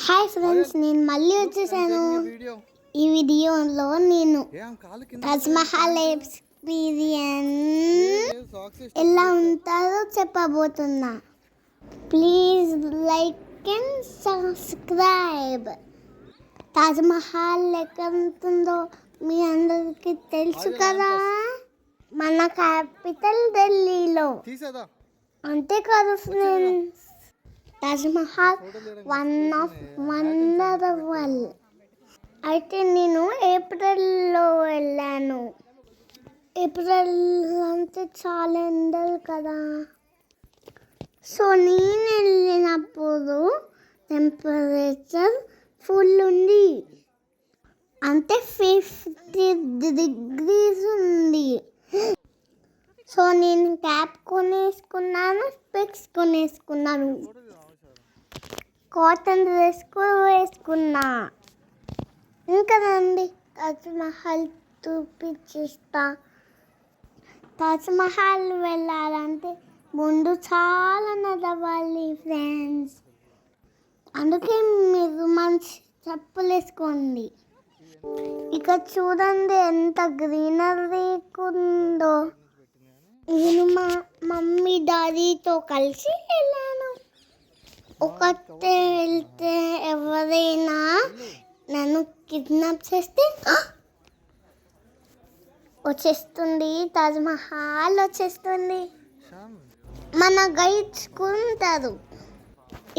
Hi friends, నేను మళ్ళీ వచ్చేసాను. ఈ వీడియోలో నేను తాజ్ మహల్ ఎక్స్పీరియన్స్ ఎలా ఉంటుందో చెప్పబోతున్నా. Please like and subscribe. Taj Mahal ఎక్కడ ఉంటుందో మీ అందరికీ తెలుసు కదా, మన క్యాపిటల్ ఢిల్లీలో. అంతే కదా friends, Taj Mahal one of wonderful. అయితే నేను ఏప్రిల్లో వెళ్ళాను. ఏప్రిల్ అంటే చాలా ఎండలు కదా, సో నేను వెళ్ళినప్పుడు టెంపరేచర్ ఫుల్ ఉంది, అంటే 50 degrees ఉంది. సో నేను క్యాప్ కొనేసుకున్నాను, స్పెక్స్ కొనేసుకున్నాను, కాటన్ డ్రెస్ కూడా వేసుకున్నా. ఇంకా రండి తాజ్ మహల్ చూపించేస్తా. తాజ్ మహల్ వెళ్ళాలంటే ముందు చాలా నడవాలి ఫ్రెండ్స్, అందుకే మీరు మంచి చెప్పులు వేసుకోండి. ఇక చూడండి ఎంత గ్రీనరీ ఉందో. నేను మా మమ్మీ డాడీతో కలిసి వెళ్ళాను. ఒకటే వెళ్తే ఎవరైనా నన్ను కిడ్నాప్ చేస్తే వచ్చేస్తుంది, తాజ్ మహల్ వచ్చేస్తుంది. మన గైడ్స్ ఉంటారు.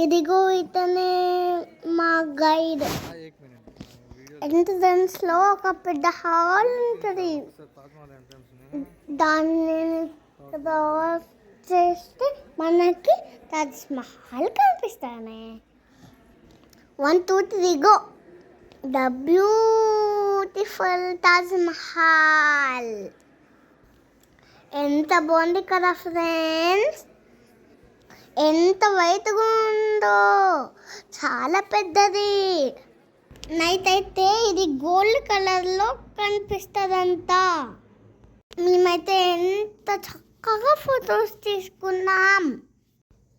ఇదిగో ఇతనే మా గైడ్. ఎంట్రన్స్లో ఒక పెద్ద హాల్ ఉంటుంది, దాన్ని క్రాస్ చేస్తే మనకి తాజ్ మహల్ కనిపిస్తానే. 1 2 3 go. The beautiful Taj Mahal. ఎంత బాగుంది కదా ఫ్రెండ్స్, ఎంత వైట్గా ఉందో, చాలా పెద్దది. నైట్ అయితే ఇది గోల్డ్ కలర్లో కనిపిస్తుందంతా. మేమైతే ఎంత చక్కగా ఫొటోస్ తీసుకున్నాం.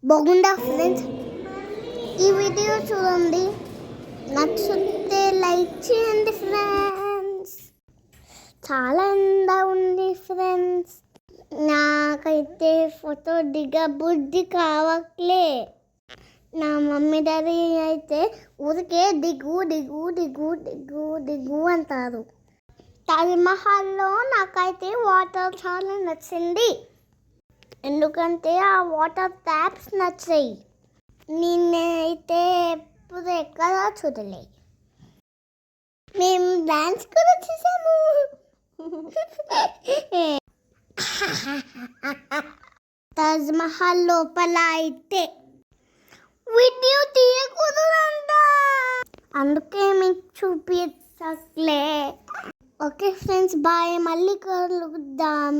బాగుందా ఫ్రెండ్స్? ఈ వీడియో చూడండి, నచ్చితే లైక్ చేయండి ఫ్రెండ్స్. చాలా అందంగా ఉంది ఫ్రెండ్స్. నాకైతే ఫోటో బుద్ధి కావట్లే. నా మమ్మీ డాడీ అయితే ఊరికే దిగు దిగు దిగు దిగు దిగు అంటారు. తాజ్ మహల్లో నాకైతే వాటర్ చాలా నచ్చింది, ఎందుకంటే ఆ వాటర్ ట్యాప్స్ నచ్చాయి. నేనైతే ఎప్పుడు ఎక్కడ చూడలే. మేము డాన్స్ కూడా చేసాము. తాజ్ మహల్ లోపల అయితే వీడియో తీయకూడదంట, అందుకే మీకు చూపించట్లే. Okay friends, bye. మళ్ళీ కలుద్దాం.